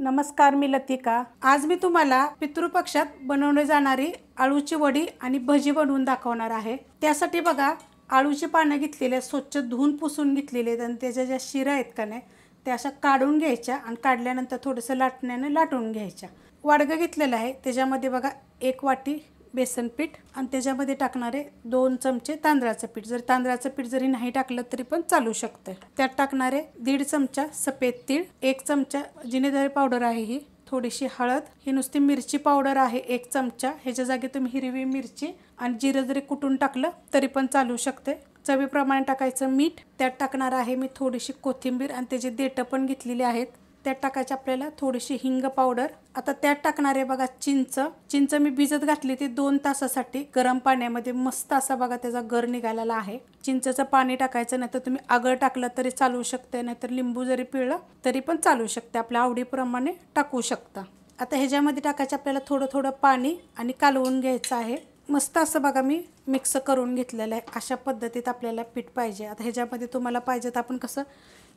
नमस्कार, मी लतिका। आज मी तुम्हाला पितृपक्षात बनवली जाणारी आळूची वडी आणि भजी बनवून दाखवणार आहे। त्यासाठी बघा, आळूची पानं घेतलेली आहेत, स्वच्छ धुवून पुसून घेतलेली आहेत आणि त्याच्या ज्या शिरा आहेत का नाही त्या अशा काढून घ्यायच्या आणि काढल्यानंतर थोडंसं लाटण्याने लाटून घ्यायच्या। वाडगं घेतलेलं आहे, त्याच्यामध्ये बघा 1 वाटी बेसन पीठ आणि त्याच्यामध्ये टाकणारे 2 चमचे तांदळाचं पीठ। जर तांदळाचं पीठ जरी नाही टाकलं तरी पण चालू शकतं। त्यात टाकणारे 1.5 चमचा सफेद तीळ, 1 चमचा जिरेधने पावडर आहे, ही थोडीशी हळद, ही नुसती मिरची पावडर आहे 1 चमचा। ह्याच्या जागी तुम्ही हिरवी मिरची आणि जिरं जरी कुटून टाकलं तरी पण चालू शकते। चवीप्रमाणे टाकायचं मीठ, त्यात टाकणार आहे मी थोडीशी कोथिंबीर आणि त्याची देठं पण घेतलेली आहेत। त्यात टाकायची आपल्याला थोडीशी हिंग पावडर। आता त्यात टाकणार आहे बघा चिंच मी भिजत घातली ती 2 तासासाठी गरम पाण्यामध्ये, मस्त असा बघा त्याचा गर निघालेला आहे। चिंचेचं पाणी टाकायचं, नाही तर तुम्ही आगळ टाकलं तरी चालू शकते, नाहीतर लिंबू जरी पिळलं तरी पण चालू शकते, आपल्या आवडीप्रमाणे टाकू शकता। आता ह्याच्यामध्ये टाकायचं आपल्याला थोडं थोडं पाणी आणि कालवून घ्यायचं आहे। मस्त असं बघा मी मिक्स करून घेतलेलं आहे। अशा पद्धतीत आपल्याला पीठ पाहिजे। आता ह्याच्यामध्ये तुम्हाला पाहिजे तर आपण कसं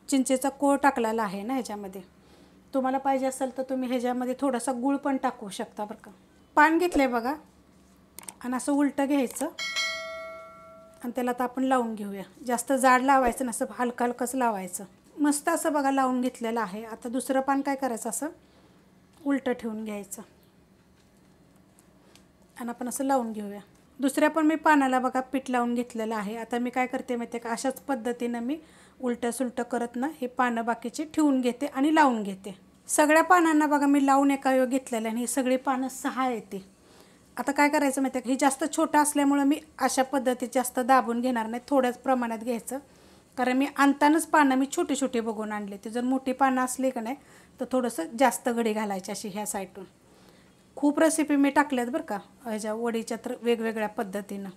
चिंचेचा कोळ टाकलेला आहे ना, ह्याच्यामध्ये तुम्हाला पाहिजे असेल तर तुम्ही ह्याच्यामध्ये थोडासा गूळ पण टाकू शकता बरं का। पान घेतलंय बघा आणि असं उलटं घ्यायचं आणि त्याला आता आपण लावून घेऊया। जास्त जाड लावायचं नसं, हलकं हलकंच लावायचं। मस्त असं बघा लावून घेतलेलं आहे। आता दुसरं पान काय करायचं, असं उलटं ठेवून घ्यायचं आणि आपण असं लावून घेऊया। दुसऱ्या पण मी पानाला बघा पीठ लावून घेतलेलं आहे। आता मी काय करते माहिती आहे का, अशाच पद्धतीनं मी उलटं सुलटं करत ना हे पानं बाकीचे ठेवून घेते आणि लावून घेते। सगळ्या पानांना बघा मी लावून एका वेळी घेतलेलं आणि ही सगळी पानं 6 येते। आता काय करायचं माहिती आहे का, हे जास्त छोटं असल्यामुळे मी अशा पद्धतीत जास्त दाबून घेणार नाही, थोड्याच प्रमाणात घ्यायचं, कारण मी आणतानाच पानं मी छोटी छोटी बघून आणले। ते जर मोठी पानं असली का नाही तर थोडंसं जास्त घडी घालायची अशी ह्या साईडून। खूप रेसिपी मी टाकल्यात बरं का ह्याच्या वडीच्या, तर वेगवेगळ्या पद्धतीनं।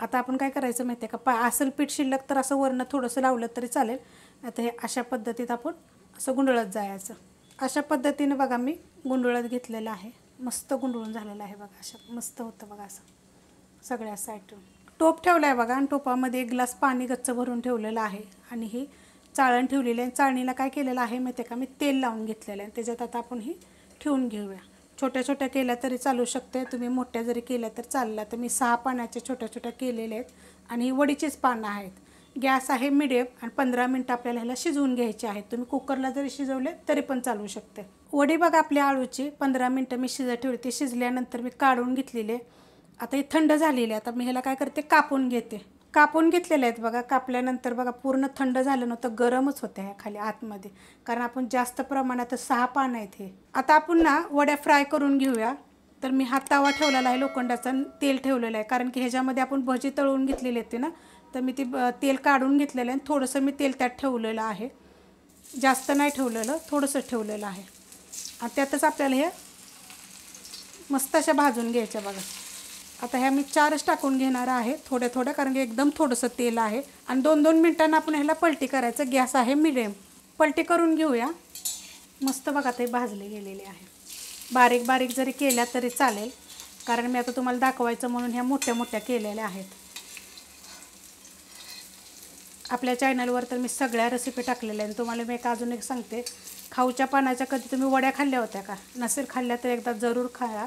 आता आपण काय करायचं माहिती आहे का, असेल पीठ शिल्लक तर असं वरनं थोडंसं लावलं तरी चालेल। आता हे अशा पद्धतीत आपण असं गुंडळत जायचं। अशा पद्धतीनं बघा मी गुंडळत घेतलेलं आहे, मस्त गुंडळून झालेलं आहे बघा। अशा मस्त होतं बघा असं सगळ्या साईडून। टोप ठेवला आहे बघा आणि टोपामध्ये 1 ग्लास पाणी गच्च भरून ठेवलेलं आहे आणि ही चाळण ठेवलेली आहे। चाळणीला काय केलेलं आहे माहिती आहे का, मी तेल लावून घेतलेलं आहे। त्याच्यात आता आपण ही ठेवून घेऊया। छोट्या छोट्या केल्या तरी चालू शकते, तुम्ही मोठ्या जरी केल्या तर चालला। तर मी 6 पानाच्या छोट्या छोट्या केलेल्या आहेत आणि ही वडीचीच पानं आहेत। गॅस आहे मिडियम आणि 15 मिनटं आपल्याला ह्याला शिजवून घ्यायचे आहेत। तुम्ही कुकरला जरी शिजवले तरी पण चालू शकते। वडी बघा आपली आळूची 15 मिनटं मी शिजत ठेवली, ती शिजल्यानंतर मी काढून घेतलेली आहे। आता ही थंड झालेली आहे। आता मी ह्याला काय करते, कापून घेते। कापून घेतलेले आहेत बघा। कापल्यानंतर बघा पूर्ण थंड झालं नव्हतं, गरमच होत्या ह्या खाली आतमध्ये, कारण आपण जास्त प्रमाणात 6 पानं आहेत हे। आता आपण ना वड्या फ्राय करून घेऊया। तर मी हा तवा ठेवलेला आहे लोखंडाचा, तेल ठेवलेलं आहे, कारण की ह्याच्यामध्ये आपण भजी तळून घेतलेली होती ना, तर मी ती तेल काढून घेतलेलं आहे। थोडंसं मी तेल त्यात ठेवलेलं आहे, जास्त नाही ठेवलेलं, थोडंसं ठेवलेलं आहे आणि त्यातच आपल्याला हे मस्त अशा भाजून घ्यायच्या बघा। आता ह्या मी 4च टाकून घेणार आहे थोड्या थोड्या, कारण की एकदम थोडंसं तेल आहे आणि 2-2 मिनटांना आपण ह्याला पलटी करायचं। गॅस आहे मिडियम, पलटी करून घेऊया। मस्त बघा ते भाजले गेलेले आहे। बारीक बारीक जरी केल्या तरी चालेल, कारण मी आता तुम्हाला दाखवायचं म्हणून ह्या मोठ्या मोठ्या केलेल्या आहेत। आपल्या चॅनलवर तर मी सगळ्या रेसिपी टाकलेल्या आहेत। तुम्हाला मी अजून एक सांगते, खाऊच्या पानाच्या कधी तुम्ही वड्या खाल्ल्या होत्या का? नसेल खाल्ल्या तर एकदा जरूर खाया,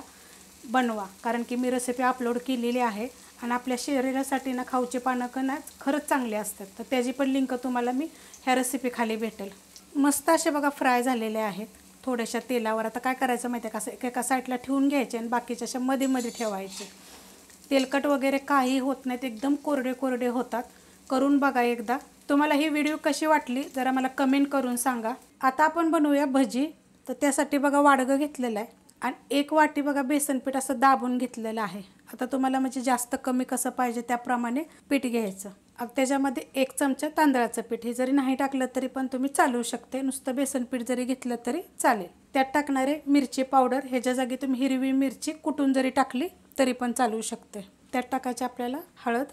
बनवा, कारण की मी रेसिपी अपलोड केलेली आहे आणि आपल्या शरीरासाठी ना खाऊची पानं कना खरंच चांगली असतात। तर त्याची पण लिंक तुम्हाला मी ह्या रेसिपी खाली भेटेल। मस्त असे बघा फ्राय झालेले आहेत थोड्याशा तेलावर। आता काय करायचं माहिती आहे का, एका साईडला ठेवून घ्यायचे आणि बाकीच्या अशा मध्ये मध्ये ठेवायचे। तेलकट वगैरे काही होत नाहीत, एकदम कोरडे कोरडे होतात। करून बघा एकदा। तुम्हाला ही व्हिडिओ कशी वाटली जरा मला कमेंट करून सांगा। आता आपण बनवूया भजी। तर त्यासाठी बघा वाडगं घेतलेलं आहे आणि 1 वाटी बघा बेसन पीठ असं दाबून घेतलेलं आहे। आता तुम्हाला म्हणजे जास्त कमी कसं पाहिजे त्याप्रमाणे पीठ घ्यायचं। आता त्याच्यामध्ये 1 चमचा तांदळाचं पीठ, हे जरी नाही टाकलं तरी पण तुम्ही चालू शकते, नुसतं बेसन पीठ जरी घेतलं तरी चालेल। त्यात टाकणारे मिरची पावडर, ह्याच्या जागी तुम्ही हिरवी मिरची कुटून जरी टाकली तरी पण चालू शकते। त्यात टाकायची आपल्याला हळद,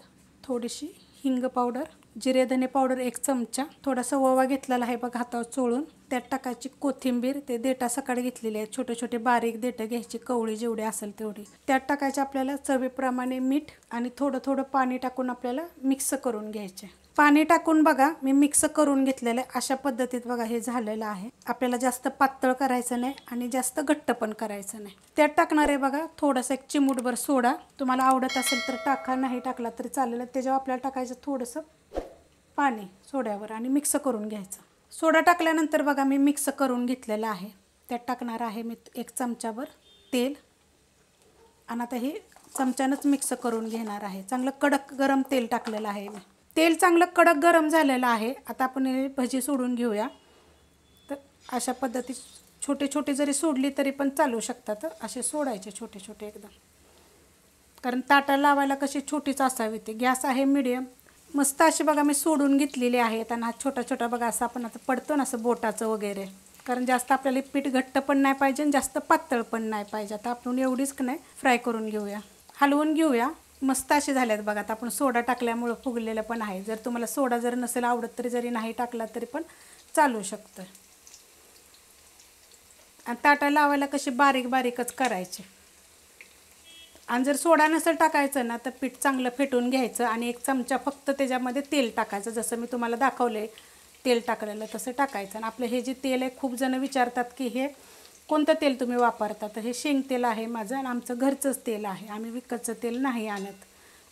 थोडीशी हिंग पावडर, जिरेधने पावडर 1 चमचा, थोडासा ओवा घेतलेला आहे बघा हातावर चोळून। त्यात टाकायची कोथिंबीर, ते देठा सकाळी घेतलेले आहेत, छोटे छोटे बारीक देठं घ्यायची, कवळी जेवढी असेल तेवढी। त्यात टाकायचे आपल्याला चवीप्रमाणे मीठ आणि थोडं थोडं पाणी टाकून आपल्याला मिक्स करून घ्यायचे। पाणी टाकून बघा मी मिक्स करून घेतलेलं आहे. अशा पद्धतीत बघा हे झालेलं आहे. आपल्याला जास्त पातळ करायचं नाही आणि जास्त घट्ट पण करायचं नाही. त्यात टाकणार आहे बघा थोडंसं एक चिमूटभर सोडा. तुम्हाला आवडत असेल तर टाका, नाही टाकला तरी चालेल. त्याच्यावर आपल्याला टाकायचं थोडंसं पाणी सोड्यावर आणि मिक्स करून घ्यायचं. सोडा टाकल्यानंतर बघा मी मिक्स करून घेतलेलं आहे. त्यात टाकणार आहे मी 1 चमचाभर तेल आणि आता हे चमच्यानंच मिक्स करून घेणार आहे. चांगलं कडक गरम तेल टाकलेलं आहे मी. तेल चांगलं कडक गरम झालेलं आहे. आता आपण हे भजी सोडून घेऊया. तर अशा पद्धतीत छोटे छोटे जरी सोडली तरी पण चालू शकतात. असे सोडायचे छोटे छोटे एकदम, कारण ताटाला लावायला कशी छोटीच असावी. ते गॅस आहे मीडियम. मस्त अशी बघा मी सोडून घेतलेली आहेत. आणि हा छोटा छोटा बघा असं आपण आता पडतो ना असं बोटाचं वगैरे, कारण जास्त आपल्याला पीठ घट्ट पण नाही पाहिजे आणि जास्त पातळ पण नाही पाहिजे. आता आपण एवढीच की नाही फ्राय करून घेऊया, हलवून घेऊया. मस्त असे झालेत बघा. आता आपण सोडा टाकल्यामुळं फुगलेलं पण आहे. जर तुम्हाला सोडा जर नसेल आवडत तरी जरी नाही टाकला तरी पण चालू शकतं. आणि ताटाला लावायला कशी बारीक बारीकच करायचे. आणि जर सोडा नसेल टाकायचं ना तर पीठ चांगलं फेटून घ्यायचं आणि 1 चमचा फक्त त्याच्यामध्ये तेल टाकायचं. जसं मी तुम्हाला दाखवले तेल टाकलेलं तसं टाकायचं. आणि आपलं हे जे तेल आहे, खूप जण विचारतात की हे कोणतं तेल तुम्ही वापरता. तर हे शेंग तेल आहे माझं आणि आमचं घरचंच तेल आहे. आम्ही विकतचं तेल नाही आणत.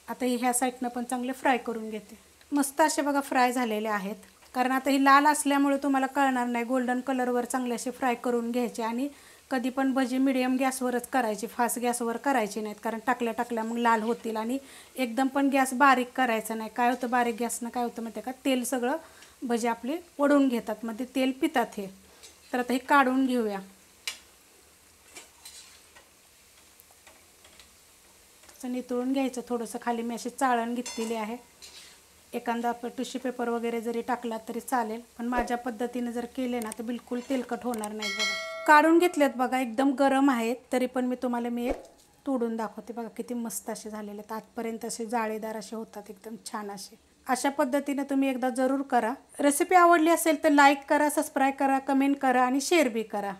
आता ह्या साईडनं पण चांगले फ्राय करून घेते. मस्त असे बघा फ्राय झालेले आहेत. कारण आता ही लाल असल्यामुळे तुम्हाला कळणार नाही. गोल्डन कलरवर चांगले असे फ्राय करून घ्यायचे. आणि कधी पण भजी मिडियम गॅसवरच करायची, फास्ट गॅसवर करायची नाहीत. कारण टाकल्या मग लाल होतील. आणि एकदम पण गॅस बारीक करायचा नाही. काय होतं बारीक गॅसनं काय होतं माहिती आहे का, तेल सगळं भजी आपले ओढून घेतात, मग ते तेल पितात हे. तर आता हे काढून घेऊया. तसं नितळून घ्यायचं थोडंसं. खाली मी अशी चाळण घेतलेली आहे. एखादा टिश्यू पेपर वगैरे जरी टाकला तरी चालेल, पण माझ्या पद्धतीने जर केले ना तर बिलकुल तेलकट होणार नाही बघा. काढून घेतलेत बघा, एकदम गरम आहेत. तरी पण मी तुम्हाला एक तोडून दाखवते बघा. किती मस्त असे झालेले आहेत. आजपर्यंत असे जाळीदार असे होतात, एकदम छान असे. अशा पद्धतीने तुम्ही एकदा जरूर करा. रेसिपी आवडली असेल तर लाईक करा, सबस्क्राईब करा, कमेंट करा आणि शेअर बी करा.